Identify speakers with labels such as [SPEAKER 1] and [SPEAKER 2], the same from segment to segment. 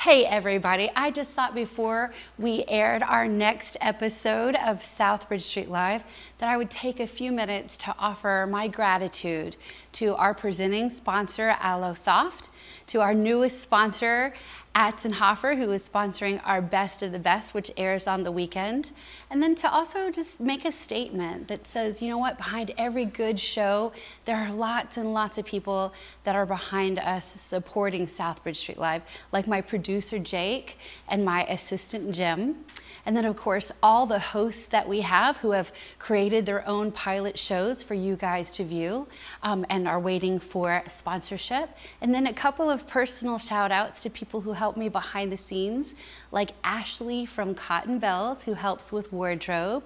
[SPEAKER 1] Hey everybody, I just thought before we aired our next episode of Southbridge Street Live that I would take a few minutes to offer my gratitude to our presenting sponsor, Aloe Soft, to our newest sponsor, Atzenhofer, who is sponsoring our Best of the Best, which airs on the weekend. And then to also just make a statement that says, you know what, behind every good show, there are lots and lots of people that are behind us supporting Southbridge Street Live, like my producer, Jake, and my assistant, Jim. And then, of course, all the hosts that we have who have created their own pilot shows for you guys to view and are waiting for sponsorship. And then a couple of personal shout outs to people who help me behind the scenes, like Ashley from Cotton Bells, who helps with wardrobe,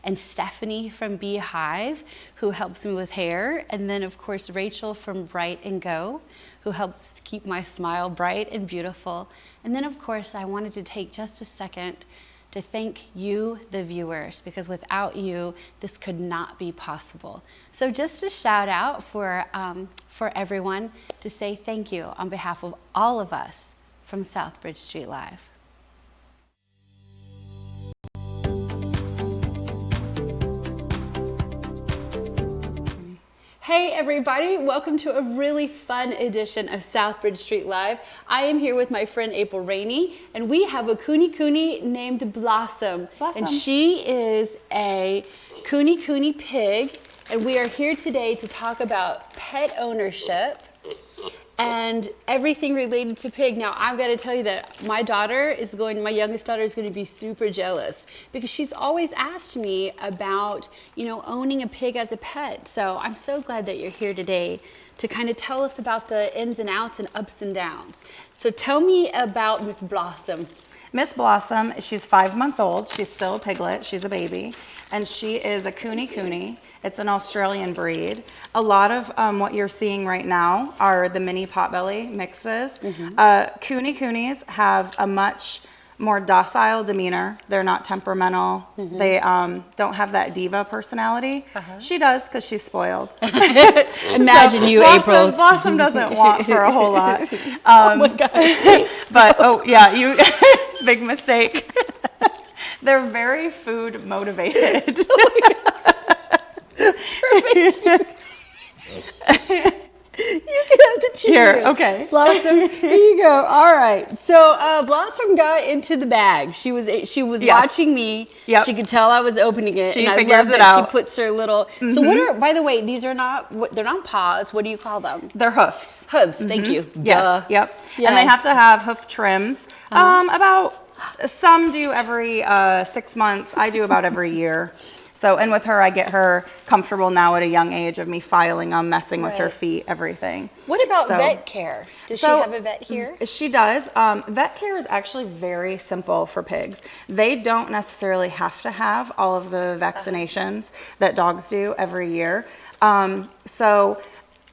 [SPEAKER 1] and Stephanie from Beehive, who helps me with hair. And then, of course, Rachel from Bright and Go, who helps to keep my smile bright and beautiful. And then, of course, I wanted to take just a second to thank you, the viewers, because without you, this could not be possible. So just a shout out for everyone to say thank you on behalf of all of us from Southbridge Street Live. Hey everybody, welcome to a really fun edition of Southbridge Street Live. I am here with my friend April Rainey, and we have a Kuni named Blossom. And she is a Kuni pig, and we are here today to talk about pet ownership and everything related to pig. Now, I've got to tell you that my youngest daughter is going to be super jealous because she's always asked me about, owning a pig as a pet. So I'm so glad that you're here today to kind of tell us about the ins and outs and ups and downs. So tell me about Miss Blossom.
[SPEAKER 2] Miss Blossom, she's 5 months old. She's still a piglet. She's a baby. And she is a Kuni. It's an Australian breed. A lot of what you're seeing right now are the mini potbelly mixes. Kunis have a much more docile demeanor. They're not temperamental. They don't have that diva personality. She does because she's spoiled.
[SPEAKER 1] Imagine you, April.
[SPEAKER 2] Blossom doesn't want for a whole lot.
[SPEAKER 1] Oh my God.
[SPEAKER 2] But, you big mistake. They're very food motivated.
[SPEAKER 1] Oh my gosh. Perfect. You can have the cheese.
[SPEAKER 2] Here, okay.
[SPEAKER 1] Blossom, here you go. All right. So Blossom got into the bag. She was yes. Watching me.
[SPEAKER 2] Yep.
[SPEAKER 1] She could tell I was opening it.
[SPEAKER 2] She
[SPEAKER 1] and
[SPEAKER 2] figures
[SPEAKER 1] I love
[SPEAKER 2] it
[SPEAKER 1] that
[SPEAKER 2] out.
[SPEAKER 1] She puts her little. So what are? By the way, they're not paws. What do you call them?
[SPEAKER 2] They're hoofs.
[SPEAKER 1] Hooves. Thank you.
[SPEAKER 2] Yes.
[SPEAKER 1] Duh.
[SPEAKER 2] Yep.
[SPEAKER 1] Yes.
[SPEAKER 2] And they have to have hoof trims. Some do every 6 months. I do about every year. So, and with her, I get her comfortable now at a young age of me filing them, messing with her feet, everything.
[SPEAKER 1] What about vet care? Does she have a vet here?
[SPEAKER 2] She does. Vet care is actually very simple for pigs. They don't necessarily have to have all of the vaccinations that dogs do every year. So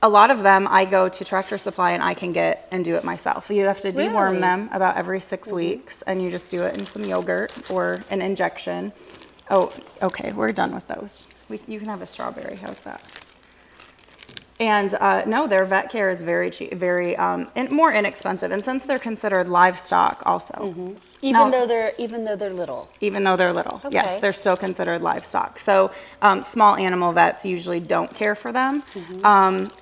[SPEAKER 2] a lot of them I go to Tractor Supply and I can get and do it myself. You have to deworm them about every 6 weeks, and you just do it in some yogurt or an injection. Oh, okay, we're done with those. You can have a strawberry, how's that? And no, their vet care is very cheap, very more inexpensive, and since they're considered livestock also.
[SPEAKER 1] Even though they're little.
[SPEAKER 2] Even though they're little,
[SPEAKER 1] okay.
[SPEAKER 2] Yes, they're still considered livestock. So small animal vets usually don't care for them.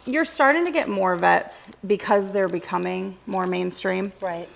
[SPEAKER 2] You're starting to get more vets because they're becoming more mainstream.
[SPEAKER 1] Right.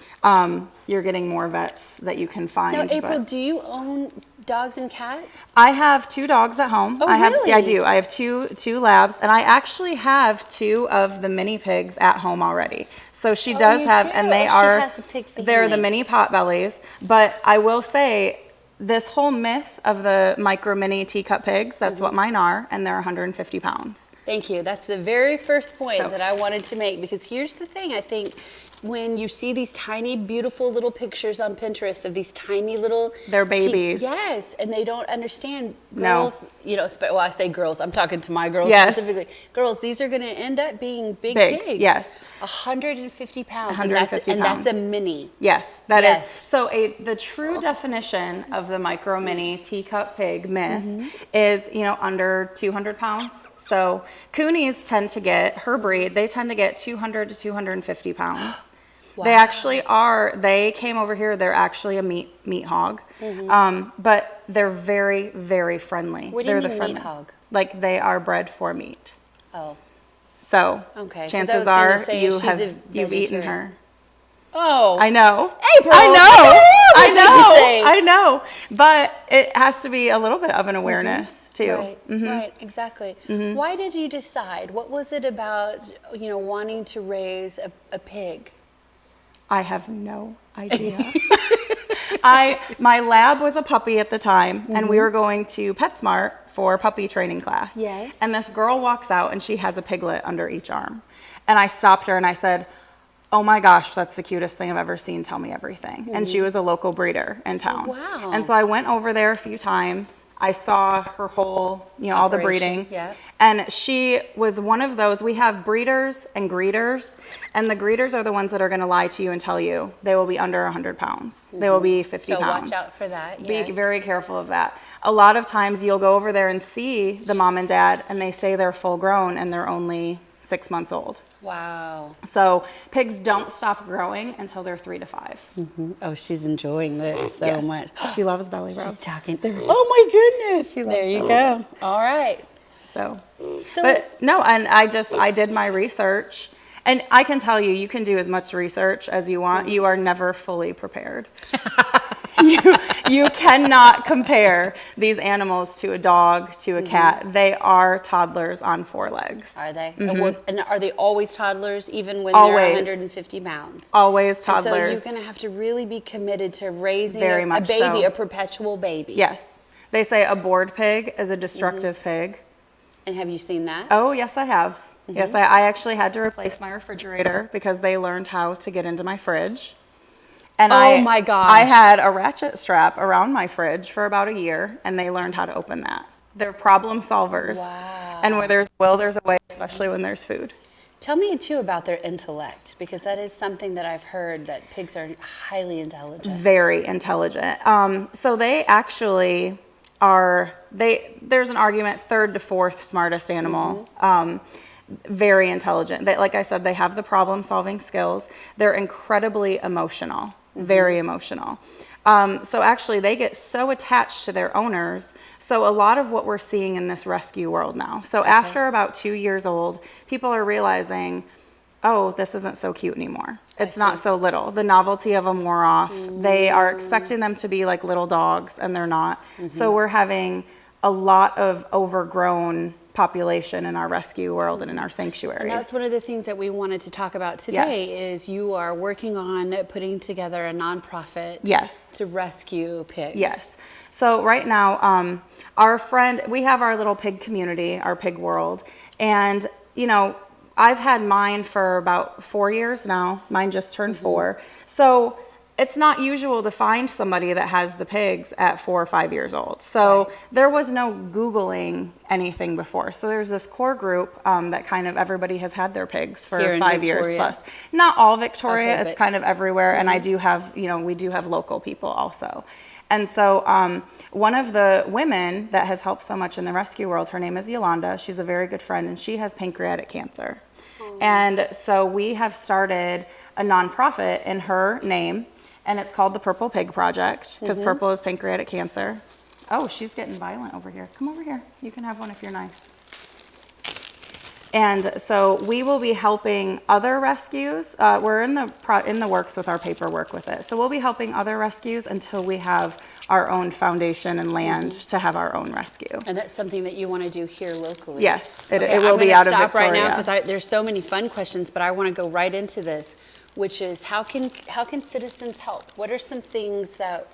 [SPEAKER 2] You're getting more vets that you can find.
[SPEAKER 1] Now, April, do you own dogs and cats?
[SPEAKER 2] I have 2 dogs at home.
[SPEAKER 1] Oh, really?
[SPEAKER 2] I do. I have two labs, and I actually have 2 of the mini pigs at home already. So she does have, and they are,
[SPEAKER 1] she has a pig family.
[SPEAKER 2] They're the mini potbellies. But I will say, this whole myth of the micro mini teacup pigs, that's what mine are, and they're 150 pounds.
[SPEAKER 1] Thank you. That's the very first point that I wanted to make, because here's the thing, I think, when you see these tiny, beautiful little pictures on Pinterest of these tiny little...
[SPEAKER 2] They're babies.
[SPEAKER 1] Yes, and they don't understand. Girls, well, I say girls, I'm talking to my girls specifically. Girls, these are going to end up being big pigs.
[SPEAKER 2] Yes.
[SPEAKER 1] 150 pounds.
[SPEAKER 2] 150
[SPEAKER 1] and
[SPEAKER 2] pounds.
[SPEAKER 1] That's a mini.
[SPEAKER 2] Yes, that is. So the true definition of the micro mini teacup pig myth is, under 200 pounds. So Kunis tend to get, her breed, they tend to get 200 to 250 pounds. They actually are. They came over here. They're actually a meat hog, but they're very, very friendly.
[SPEAKER 1] What do you mean meat hog?
[SPEAKER 2] Like they are bred for meat.
[SPEAKER 1] Oh.
[SPEAKER 2] So chances are you've eaten her.
[SPEAKER 1] Oh.
[SPEAKER 2] I know.
[SPEAKER 1] April.
[SPEAKER 2] I know. But it has to be a little bit of an awareness too.
[SPEAKER 1] Right, exactly. Why did you decide? What was it about, wanting to raise a pig?
[SPEAKER 2] I have no idea. My lab was a puppy at the time, and we were going to PetSmart for puppy training class.
[SPEAKER 1] Yes.
[SPEAKER 2] And this girl walks out, and she has a piglet under each arm. And I stopped her, and I said, "Oh my gosh, that's the cutest thing I've ever seen. Tell me everything." And she was a local breeder in town.
[SPEAKER 1] Oh, wow.
[SPEAKER 2] And so I went over there a few times. I saw her whole, all the breeding.
[SPEAKER 1] Yeah.
[SPEAKER 2] And she was one of those. We have breeders and greeters, and the greeters are the ones that are going to lie to you and tell you they will be under 100 pounds. They will be 50
[SPEAKER 1] So
[SPEAKER 2] pounds.
[SPEAKER 1] watch out for that.
[SPEAKER 2] Be very careful of that. A lot of times you'll go over there and see the mom and dad, and they say they're full grown and they're only 6 months old.
[SPEAKER 1] Wow.
[SPEAKER 2] So pigs don't stop growing until they're 3 to 5.
[SPEAKER 1] Oh, she's enjoying this so much.
[SPEAKER 2] She loves belly rubs.
[SPEAKER 1] She's talking. Oh my goodness.
[SPEAKER 2] She loves
[SPEAKER 1] there you
[SPEAKER 2] belly
[SPEAKER 1] go.
[SPEAKER 2] rubs.
[SPEAKER 1] All right.
[SPEAKER 2] So, but no, and I did my research, and I can tell you can do as much research as you want. You are never fully prepared. You cannot compare these animals to a dog, to a cat. They are toddlers on 4 legs.
[SPEAKER 1] Are they? And are they always toddlers, even when
[SPEAKER 2] Always.
[SPEAKER 1] they're 150 pounds?
[SPEAKER 2] Always toddlers.
[SPEAKER 1] And so you're going to have to really be committed to raising
[SPEAKER 2] Very
[SPEAKER 1] a
[SPEAKER 2] much
[SPEAKER 1] baby,
[SPEAKER 2] so.
[SPEAKER 1] a perpetual baby.
[SPEAKER 2] Yes. They say a bored pig is a destructive pig.
[SPEAKER 1] And have you seen that?
[SPEAKER 2] Oh, yes, I have. Yes, I actually had to replace my refrigerator because they learned how to get into my fridge. And
[SPEAKER 1] my gosh.
[SPEAKER 2] I had a ratchet strap around my fridge for about a year, and they learned how to open that. They're problem solvers.
[SPEAKER 1] Wow.
[SPEAKER 2] And where there's a will, there's a way, especially when there's food.
[SPEAKER 1] Tell me, too, about their intellect, because that is something that I've heard, that pigs are highly intelligent.
[SPEAKER 2] Very intelligent. So they actually are, there's an argument, 3rd to 4th smartest animal. Very intelligent. Like I said, they have the problem-solving skills. They're incredibly emotional, very emotional. So actually, they get so attached to their owners. So a lot of what we're seeing in this rescue world now. So after about 2 years old, people are realizing, oh, this isn't so cute anymore. It's not so little. The novelty of them wore off. They are expecting them to be like little dogs, and they're not. So we're having a lot of overgrown population in our rescue world and in our sanctuaries.
[SPEAKER 1] And that's one of the things that we wanted to talk about today is you are working on putting together a nonprofit to rescue pigs.
[SPEAKER 2] Yes. So right now, we have our little pig community, our pig world, and I've had mine for about 4 years now. Mine just turned 4. So it's not usual to find somebody that has the pigs at 4 or 5 years old. So there was no Googling anything before. So there's this core group that kind of everybody has had their pigs for 5 years plus. Not all Victoria, it's kind of everywhere. And I do have, we do have local people also. And so one of the women that has helped so much in the rescue world, her name is Yolanda. She's a very good friend, and she has pancreatic cancer. And so we have started a nonprofit in her name, and it's called the Purple Pig Project, because purple is pancreatic cancer. Oh, she's getting violent over here. Come over here. You can have one if you're nice. And so we will be helping other rescues. We're in the works with our paperwork with it. So we'll be helping other rescues until we have our own foundation and land to have our own rescue.
[SPEAKER 1] And that's something that you want to do here locally.
[SPEAKER 2] Yes, it will be out of Victoria.
[SPEAKER 1] I'm going to stop right now because there's so many fun questions, but I want to go right into this, which is how can citizens help? What are some things that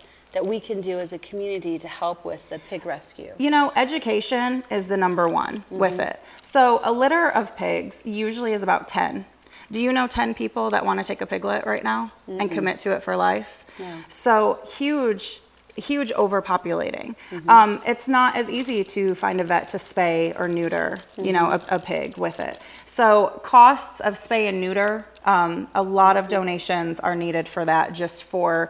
[SPEAKER 1] we can do as a community to help with the pig rescue?
[SPEAKER 2] Education is the number one with it. So a litter of pigs usually is about 10. Do you know 10 people that want to take a piglet right now and commit to it for life?
[SPEAKER 1] No.
[SPEAKER 2] So huge overpopulating. It's not as easy to find a vet to spay or neuter, a pig with it. So costs of spay and neuter A lot of donations are needed for that, just for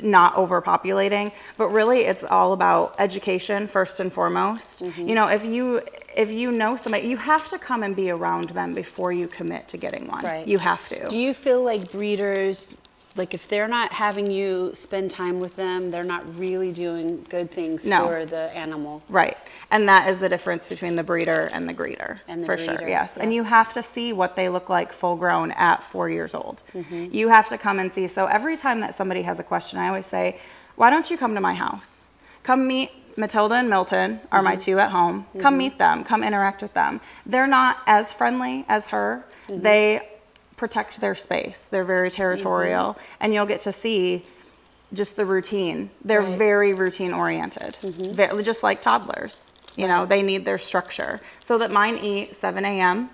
[SPEAKER 2] not overpopulating. But really, it's all about education first and foremost. You know, if you know somebody, you have to come and be around them before you commit to getting one.
[SPEAKER 1] Right.
[SPEAKER 2] You have to.
[SPEAKER 1] Do you feel like breeders, like if they're not having you spend time with them, they're not really doing good things for the animal? Right.
[SPEAKER 2] And that is the difference between the breeder and the greeter.
[SPEAKER 1] And the
[SPEAKER 2] for
[SPEAKER 1] breeder,
[SPEAKER 2] sure, yes.
[SPEAKER 1] yeah.
[SPEAKER 2] And you have to see what they look like full grown at 4 years old. You have to come and see. So every time that somebody has a question, I always say, why don't you come to my house? Come meet Matilda and Milton are my two at home. Come meet them. Come interact with them. They're not as friendly as her. They protect their space. They're very territorial. And you'll get to see just the routine. They're very routine oriented, just like toddlers. You know, they need their structure. So that mine eat 7 a.m.,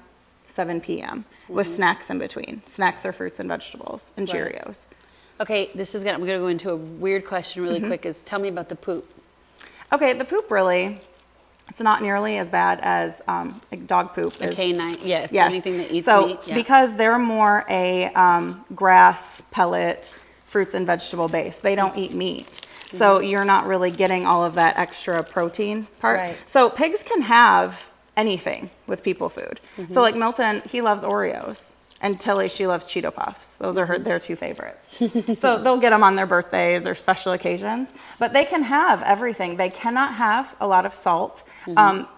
[SPEAKER 2] 7 p.m. with snacks in between. Snacks are fruits and vegetables and Cheerios.
[SPEAKER 1] Okay, I'm gonna go into a weird question really quick. Tell me about the poop.
[SPEAKER 2] Okay, the poop really, it's not nearly as bad as like dog poop.
[SPEAKER 1] A canine, yes. Anything that eats meat.
[SPEAKER 2] So because they're more a grass, pellet, fruits and vegetable base, they don't eat meat. So you're not really getting all of that extra protein part.
[SPEAKER 1] Right.
[SPEAKER 2] So pigs can have anything with people food. So like Milton, he loves Oreos. And Tilly, she loves Cheeto Puffs. Those are their two favorites. So they'll get them on their birthdays or special occasions. But they can have everything. They cannot have a lot of salt.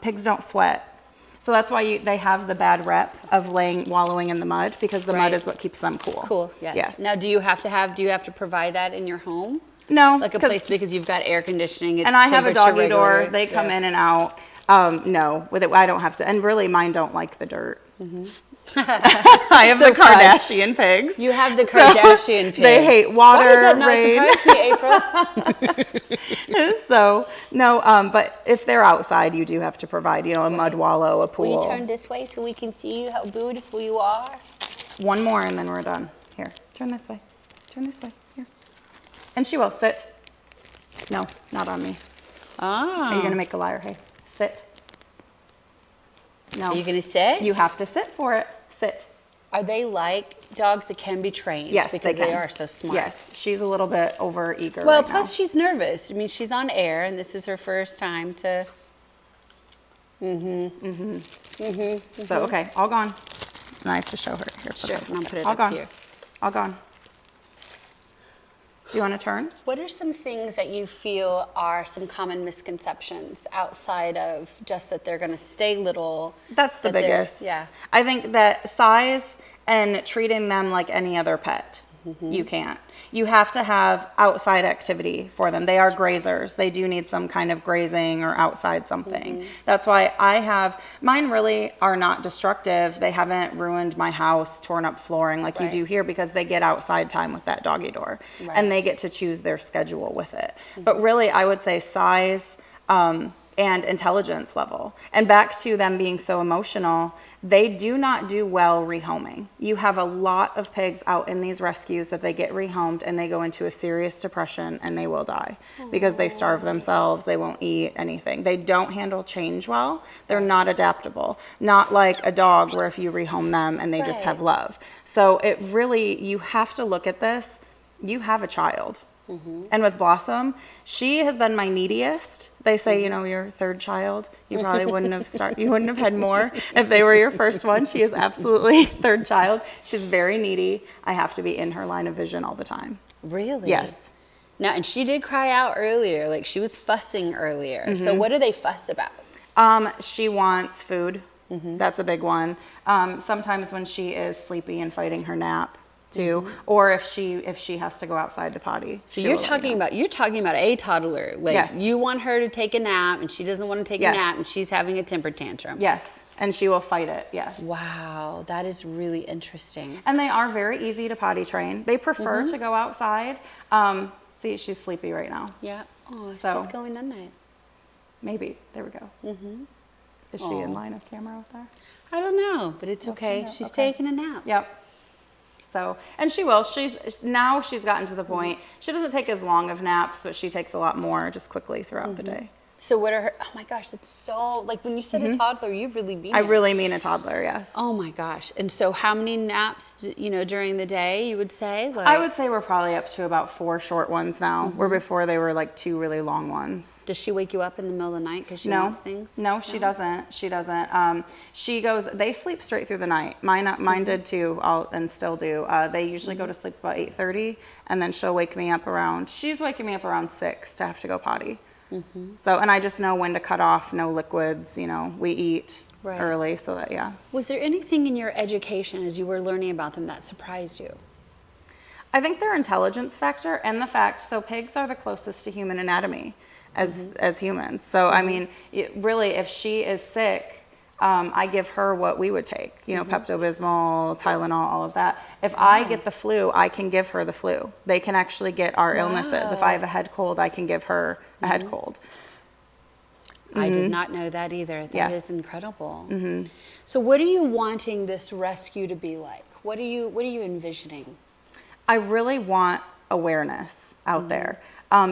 [SPEAKER 2] Pigs don't sweat. So that's why they have the bad rep of wallowing in the mud, because the mud is what keeps them cool.
[SPEAKER 1] Cool, yes. Now, do you have to provide that in your home?
[SPEAKER 2] No.
[SPEAKER 1] Like a place, because you've got air conditioning, it's
[SPEAKER 2] and I have a doggy
[SPEAKER 1] regulator.
[SPEAKER 2] door. They come in and out. No, with it, I don't have to. And really, mine don't like the dirt. I have the Kardashian pigs.
[SPEAKER 1] You have the Kardashian pigs.
[SPEAKER 2] They hate water,
[SPEAKER 1] Why does that
[SPEAKER 2] rain.
[SPEAKER 1] not surprise me, April?
[SPEAKER 2] So, no, but if they're outside, you do have to provide, a mud wallow, a pool.
[SPEAKER 1] Will you turn this way so we can see how beautiful you are?
[SPEAKER 2] One more and then we're done. Here, turn this way. Turn this way. Here. And she will sit. No, not on me.
[SPEAKER 1] Ah.
[SPEAKER 2] Are you going to make a liar? Hey, sit. No.
[SPEAKER 1] Are you going to sit?
[SPEAKER 2] You have to sit for it. Sit.
[SPEAKER 1] Are they like dogs that can be trained?
[SPEAKER 2] Yes,
[SPEAKER 1] because
[SPEAKER 2] they
[SPEAKER 1] are so smart.
[SPEAKER 2] Yes, she's a little bit over eager.
[SPEAKER 1] Well,
[SPEAKER 2] right
[SPEAKER 1] plus
[SPEAKER 2] now.
[SPEAKER 1] she's nervous. I mean, she's on air, and this is her first time to.
[SPEAKER 2] So okay, all gone. And I have to show her here.
[SPEAKER 1] Sure, and I'll put it
[SPEAKER 2] all
[SPEAKER 1] up
[SPEAKER 2] gone.
[SPEAKER 1] here.
[SPEAKER 2] All gone. Do you want to turn?
[SPEAKER 1] What are some things that you feel are some common misconceptions outside of just that they're going to stay little?
[SPEAKER 2] That's the biggest.
[SPEAKER 1] Yeah.
[SPEAKER 2] I think that size and treating them like any other pet, you can't. You have to have outside activity for them. They are grazers. They do need some kind of grazing or outside something. That's why mine really are not destructive. They haven't ruined my house, torn up flooring like you do here, because they get outside time with that doggy door. And they get to choose their schedule with it. But really, I would say size, and intelligence level. And back to them being so emotional, they do not do well rehoming. You have a lot of pigs out in these rescues that they get rehomed and they go into a serious depression and they will die because they starve themselves, they won't eat anything. They don't handle change well. They're not adaptable. Not like a dog where if you rehome them and they just have love. So it really, you have to look at this. You have a child. And with Blossom, she has been my neediest. They say, your third child, you probably wouldn't have had more if they were your first one. She is absolutely third child. She's very needy. I have to be in her line of vision all the time.
[SPEAKER 1] Really?
[SPEAKER 2] Yes.
[SPEAKER 1] Now, and she did cry out earlier, like she was fussing earlier. So what do they fuss about?
[SPEAKER 2] She wants food. That's a big one. Sometimes when she is sleepy and fighting her nap, too, or if she has to go outside to potty.
[SPEAKER 1] So you're talking about a toddler. Like you want her to take a nap and she doesn't want to take a nap and she's having a temper tantrum.
[SPEAKER 2] Yes, and she will fight it. Yes.
[SPEAKER 1] Wow, that is really interesting.
[SPEAKER 2] And they are very easy to potty train. They prefer to go outside. See, she's sleepy right now.
[SPEAKER 1] Yeah. Oh,
[SPEAKER 2] So-
[SPEAKER 1] she's going on night.
[SPEAKER 2] Maybe. There we go. Is she in line of camera with that?
[SPEAKER 1] I don't know, but it's okay. She's taking a nap.
[SPEAKER 2] Yep. So, and she will. She's gotten to the point. She doesn't take as long of naps, but she takes a lot more just quickly throughout the day.
[SPEAKER 1] So what are her, oh my gosh, that's so, like when you said a toddler, you really mean
[SPEAKER 2] I
[SPEAKER 1] it.
[SPEAKER 2] really mean a toddler, yes.
[SPEAKER 1] Oh my gosh. And so how many naps, during the day you would say? Like,
[SPEAKER 2] I would say we're probably up to about 4 short ones now, where before they were like 2 really long ones.
[SPEAKER 1] does she wake you up in the middle of the night because she
[SPEAKER 2] No,
[SPEAKER 1] wants things?
[SPEAKER 2] no, she doesn't. She doesn't. She goes, they sleep straight through the night. Mine did too, and still do. They usually go to sleep about 8:30, and then she'll wake me up she's waking me up around 6 to have to go potty. So, and I just know when to cut off, no liquids, we eat early, so that, yeah.
[SPEAKER 1] Was there anything in your education as you were learning about them that surprised you?
[SPEAKER 2] I think their intelligence factor and the fact, so pigs are the closest to human anatomy as humans. So, I mean, really, if she is sick, I give her what we would take, Pepto-Bismol, Tylenol, all of that. If I get the flu, I can give her the flu. They can actually get our illnesses. If I have a head cold, I can give her a head cold.
[SPEAKER 1] I did not know that either. That is
[SPEAKER 2] Yes.
[SPEAKER 1] incredible. So what are you wanting this rescue to be like? What are you envisioning?
[SPEAKER 2] I really want awareness out there.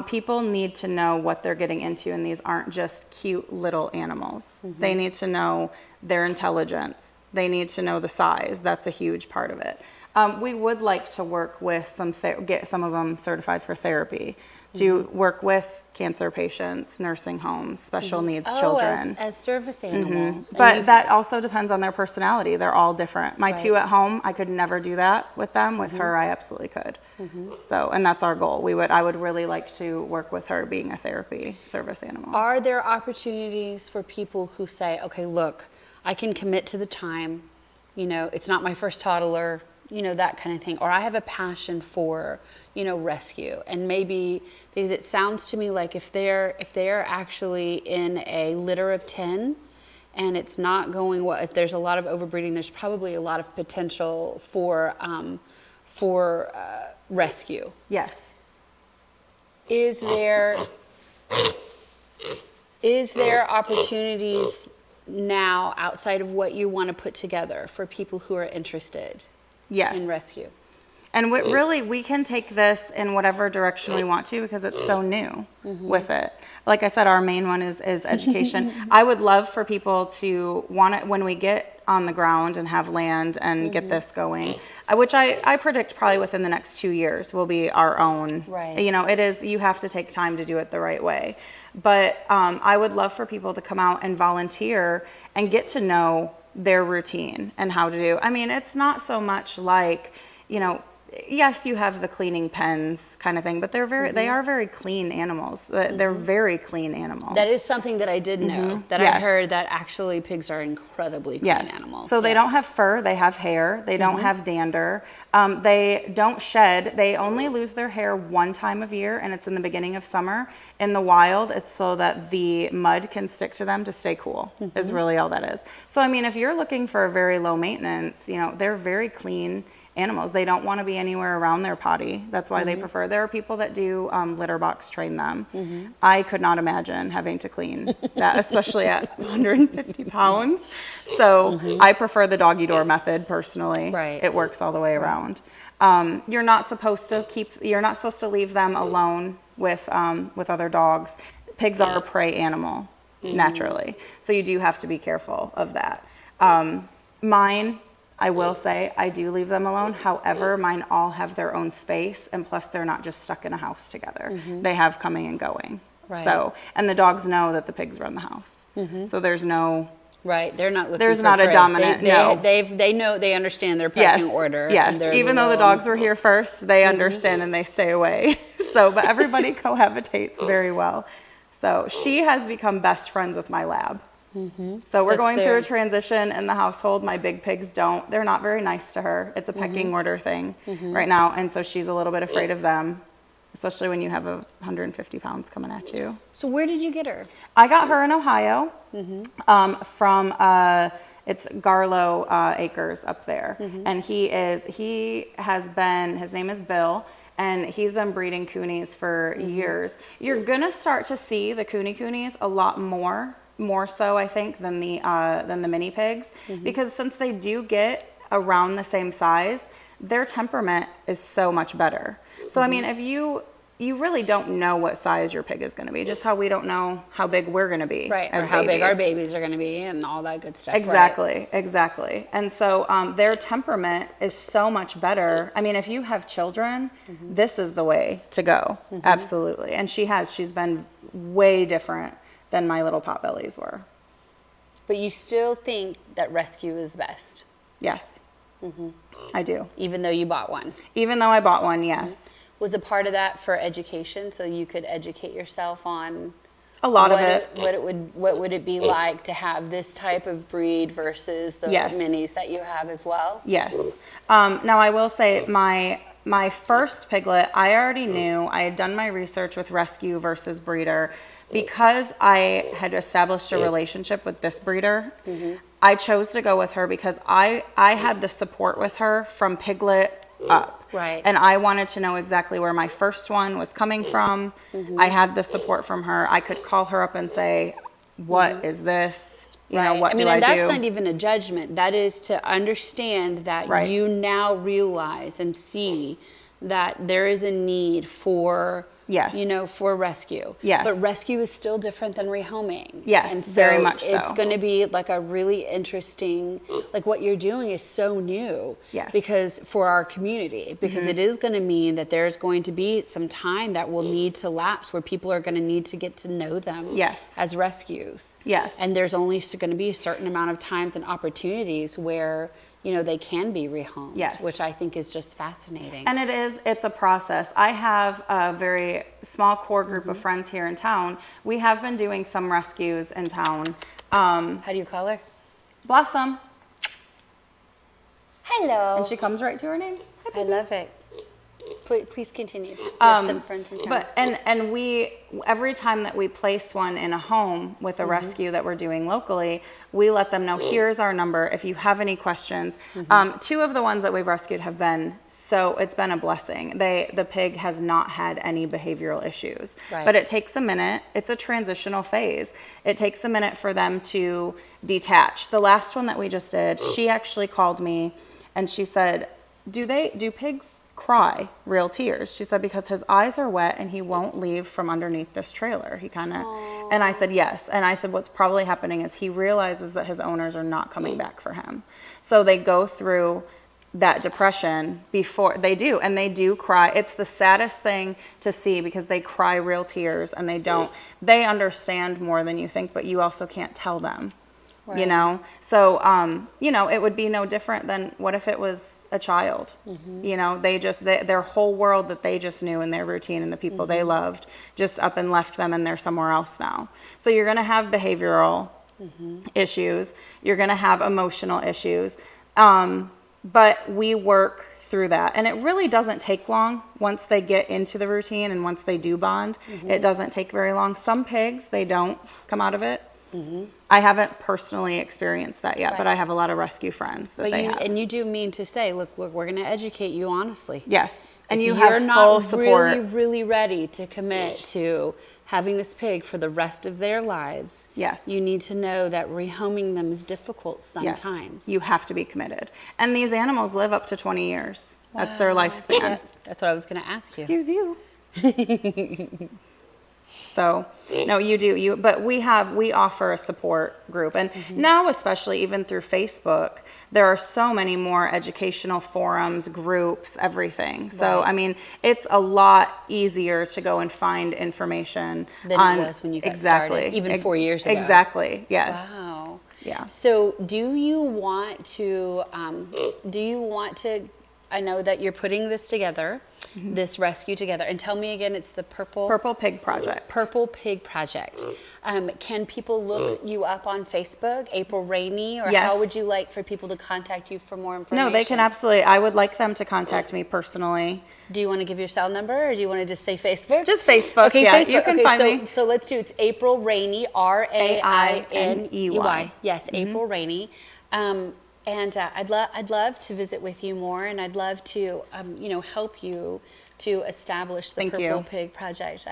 [SPEAKER 2] People need to know what they're getting into, and these aren't just cute little animals. They need to know their intelligence. They need to know the size. That's a huge part of it. We would like to work with get some of them certified for therapy, to work with cancer patients, nursing homes, special needs children.
[SPEAKER 1] As service animals. And
[SPEAKER 2] But that also depends on their personality. They're all different. My 2 at home, I could never do that with them. With her, I absolutely could. So, and that's our goal. I would really like to work with her being a therapy service animal.
[SPEAKER 1] Are there opportunities for people who say, okay, look, I can commit to the time, it's not my first toddler, that kind of thing, or I have a passion for, rescue, and maybe, because it sounds to me like if they're actually in a litter of 10 and it's not going well, if there's a lot of overbreeding, there's probably a lot of potential for rescue.
[SPEAKER 2] Yes.
[SPEAKER 1] Is there opportunities now outside of what you want to put together for people who are interested in rescue?
[SPEAKER 2] And we can take this in whatever direction we want to, because it's so new with it. Like I said, our main one is education. I would love for people to want it when we get on the ground and have land and get this going, which I predict probably within the next 2 years will be our own.
[SPEAKER 1] Right.
[SPEAKER 2] It is, you have to take time to do it the right way. But I would love for people to come out and volunteer and get to know their routine and how to do. I mean, it's not so much like, yes, you have the cleaning pens kind of thing, but they are very clean animals. They're very clean animals.
[SPEAKER 1] That is something that I did know, that I heard that actually pigs are incredibly clean animals.
[SPEAKER 2] So they don't have fur, they have hair, they don't have dander, they don't shed, they only lose their hair one time of year, and it's in the beginning of summer. In the wild, it's so that the mud can stick to them to stay cool, is really all that is. So I mean, if you're looking for a very low maintenance, they're very clean animals. They don't want to be anywhere around their potty. That's why they prefer. There are people that do litter box train them. I could not imagine having to clean that, especially at 150 pounds. So I prefer the doggy door method personally.
[SPEAKER 1] Right.
[SPEAKER 2] It works all the way around. You're not supposed to leave them alone with other dogs. Pigs are a prey animal naturally, so you do have to be careful of that. Mine, I will say, I do leave them alone. However, mine all have their own space, and plus they're not just stuck in a house together. They have coming and going.
[SPEAKER 1] Right.
[SPEAKER 2] So, and the dogs know that the pigs run the house. So there's no...
[SPEAKER 1] Right, they're not looking
[SPEAKER 2] There's
[SPEAKER 1] for
[SPEAKER 2] not a
[SPEAKER 1] prey.
[SPEAKER 2] dominant, no.
[SPEAKER 1] They know, they understand their pecking order.
[SPEAKER 2] Yes,
[SPEAKER 1] and
[SPEAKER 2] even though the dogs were here first, they understand and they stay away. So, but everybody cohabitates very well. So she has become best friends with my lab. So we're going through a transition in the household. My big pigs they're not very nice to her. It's a pecking order thing right now. And so she's a little bit afraid of them, especially when you have 150 pounds coming at you. So
[SPEAKER 1] where did you get her?
[SPEAKER 2] I got her in Ohio from, it's Garlow Acres up there. And his name is Bill. And he's been breeding coonies for years. You're gonna start to see the coonies a lot more so I think than the mini pigs, because since they do get around the same size, their temperament is so much better. So I mean, if you you really don't know what size your pig is going to be, just how we don't know how big we're going to be.
[SPEAKER 1] Right,
[SPEAKER 2] as
[SPEAKER 1] or how big our
[SPEAKER 2] babies.
[SPEAKER 1] babies are going to be and all that good stuff.
[SPEAKER 2] Exactly,
[SPEAKER 1] Right.
[SPEAKER 2] exactly. And so their temperament is so much better. I mean, if you have children, this is the way to go. Absolutely. And she's been way different than my little potbellies were.
[SPEAKER 1] But you still think that rescue is best?
[SPEAKER 2] Yes, I do.
[SPEAKER 1] Even though you bought one?
[SPEAKER 2] Even though I bought one, yes.
[SPEAKER 1] Was a part of that for education, so you could educate yourself on
[SPEAKER 2] A lot of it.
[SPEAKER 1] what would it be like to have this type of breed versus the
[SPEAKER 2] Yes.
[SPEAKER 1] minis that you have as well?
[SPEAKER 2] Yes. Now I will say my first piglet, I already knew. I had done my research with rescue versus breeder. Because I had established a relationship with this breeder, I chose to go with her because I had the support with her from piglet up.
[SPEAKER 1] Right.
[SPEAKER 2] And I wanted to know exactly where my first one was coming from. I had the support from her. I could call her up and say, what is this? You know, what do I
[SPEAKER 1] and
[SPEAKER 2] do?
[SPEAKER 1] that's not even a judgment. That is to understand that
[SPEAKER 2] Right.
[SPEAKER 1] you now realize and see that there is a need for,
[SPEAKER 2] Yes.
[SPEAKER 1] you know, for rescue.
[SPEAKER 2] Yes.
[SPEAKER 1] But rescue is still different than rehoming.
[SPEAKER 2] Yes,
[SPEAKER 1] and so
[SPEAKER 2] very much so.
[SPEAKER 1] it's going to be like a really interesting, like what you're doing is so new.
[SPEAKER 2] Yes.
[SPEAKER 1] Because for our community, because it is going to mean that there's going to be some time that will need to lapse where people are going to need to get to know them
[SPEAKER 2] Yes.
[SPEAKER 1] as rescues.
[SPEAKER 2] Yes.
[SPEAKER 1] And there's only going to be a certain amount of times and opportunities where, you know, they can be rehomed,
[SPEAKER 2] Yes.
[SPEAKER 1] which I think is just fascinating.
[SPEAKER 2] And it's a process. I have a very small core group of friends here in town. We have been doing some rescues in town.
[SPEAKER 1] How do you call her?
[SPEAKER 2] Blossom.
[SPEAKER 1] Hello.
[SPEAKER 2] And she comes right to her name.
[SPEAKER 1] I love it. Please continue. We have some friends in town.
[SPEAKER 2] But and we every time that we place one in a home with a rescue that we're doing locally, we let them know, here's our number if you have any questions. Two of the ones that we've rescued have been it's been a blessing. The pig has not had any behavioral issues.
[SPEAKER 1] Right.
[SPEAKER 2] But it takes a minute. It's a transitional phase. It takes a minute for them to detach. The last one that we just did, she actually called me and she said, do pigs cry real tears? She said, because his eyes are wet and he won't leave from underneath this trailer. He kind of, and I said, yes. And I said, what's probably happening is he realizes that his owners are not coming back for him. So they go through that depression before they do. And they do cry. It's the saddest thing to see because they cry real tears and they understand more than you think, but you also can't tell them, you know? So, you know, it would be no different than what if it was a child. You know, their whole world that they just knew in their routine and the people they loved just up and left them and they're somewhere else now. So you're going to have behavioral issues. You're going to have emotional issues. But we work through that. And it really doesn't take long once they get into the routine and once they do bond. It doesn't take very long. Some pigs, they don't come out of it. I haven't personally experienced that yet, but I have a lot of rescue friends that they have.
[SPEAKER 1] And you do mean to say, look, we're going to educate you honestly.
[SPEAKER 2] Yes, and
[SPEAKER 1] If
[SPEAKER 2] you
[SPEAKER 1] you're
[SPEAKER 2] have
[SPEAKER 1] not
[SPEAKER 2] full support.
[SPEAKER 1] really ready to commit to having this pig for the rest of their lives,
[SPEAKER 2] Yes.
[SPEAKER 1] you need to know that rehoming them is difficult
[SPEAKER 2] Yes,
[SPEAKER 1] sometimes.
[SPEAKER 2] you have to be committed. And these animals live up to 20 years. That's their lifespan.
[SPEAKER 1] Yeah, that's what I was going to ask you.
[SPEAKER 2] Excuse you. So, no, you do. But we offer a support group. And now, especially even through Facebook, there are so many more educational forums, groups, everything. So,
[SPEAKER 1] Right.
[SPEAKER 2] I mean, it's a lot easier to go and find information
[SPEAKER 1] Than it was when you got started, even 4 years ago.
[SPEAKER 2] Exactly, yes.
[SPEAKER 1] Wow.
[SPEAKER 2] Yeah.
[SPEAKER 1] So do you want to, I know that you're putting this together, this rescue together, and tell me again, it's the
[SPEAKER 2] Purple Pig Project.
[SPEAKER 1] Purple Pig Project. Can people look you up on Facebook, April Rainey, or
[SPEAKER 2] Yes.
[SPEAKER 1] how would you like for people to contact you for more information?
[SPEAKER 2] No, they can absolutely. I would like them to contact me personally.
[SPEAKER 1] Do you want to give your cell number, or do you want to just say Facebook?
[SPEAKER 2] Just Facebook.
[SPEAKER 1] Okay,
[SPEAKER 2] yeah,
[SPEAKER 1] Facebook.
[SPEAKER 2] you can find me.
[SPEAKER 1] So let's do it's April Rainey, Rainey.
[SPEAKER 2] Rainey.
[SPEAKER 1] Yes, April Rainey. And I'd love to visit with you more, and I'd love to help you to establish the
[SPEAKER 2] Thank
[SPEAKER 1] Purple
[SPEAKER 2] you.
[SPEAKER 1] Pig Project.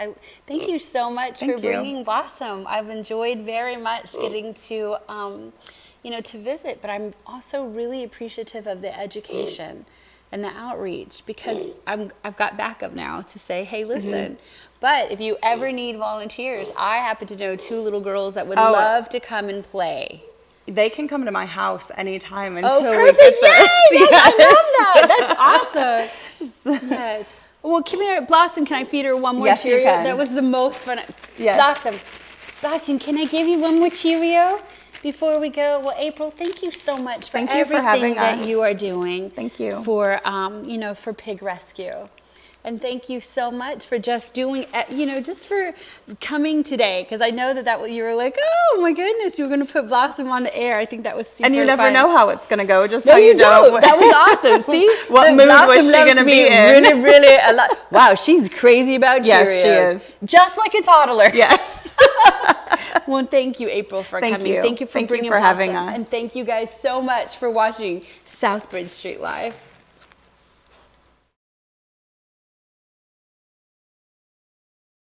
[SPEAKER 1] Thank you so much for
[SPEAKER 2] Thank you.
[SPEAKER 1] bringing Blossom. I've enjoyed very much getting to to visit, but I'm also really appreciative of the education and the outreach, because I've got backup now to say, hey, listen. But if you ever need volunteers, I happen to know 2 little girls that would love to come and play.
[SPEAKER 2] They can come to my house anytime until
[SPEAKER 1] Oh,
[SPEAKER 2] we
[SPEAKER 1] perfect!
[SPEAKER 2] get
[SPEAKER 1] Yay!
[SPEAKER 2] this.
[SPEAKER 1] Yes, I love that. That's awesome. Yes. Well, come here, Blossom. Can I feed her one more
[SPEAKER 2] Yes, you
[SPEAKER 1] Cheerio?
[SPEAKER 2] can.
[SPEAKER 1] That was the most fun.
[SPEAKER 2] Yes.
[SPEAKER 1] Blossom, can I give you one more Cheerio before we go? Well, April, thank you so much for everything that you are doing.
[SPEAKER 2] Thank you.
[SPEAKER 1] For for pig rescue. And thank you so much for just doing, just for coming today. Because I know that you were like, oh my goodness, you were going to put Blossom on the air. I think that was super
[SPEAKER 2] And you never
[SPEAKER 1] fun.
[SPEAKER 2] know how it's going to go, just
[SPEAKER 1] No,
[SPEAKER 2] how
[SPEAKER 1] you
[SPEAKER 2] know.
[SPEAKER 1] don't. That was awesome. See?
[SPEAKER 2] What mood was she going to be in?
[SPEAKER 1] Really, really a lot. Wow, she's crazy about Cheerios.
[SPEAKER 2] Yes, she is.
[SPEAKER 1] Just like a toddler.
[SPEAKER 2] Yes.
[SPEAKER 1] Well, thank you, April, for coming.
[SPEAKER 2] You.
[SPEAKER 1] Thank you for
[SPEAKER 2] Thank
[SPEAKER 1] bringing
[SPEAKER 2] you for having
[SPEAKER 1] Blossom.
[SPEAKER 2] us.
[SPEAKER 1] And thank you guys so much for watching Southbridge Street Live.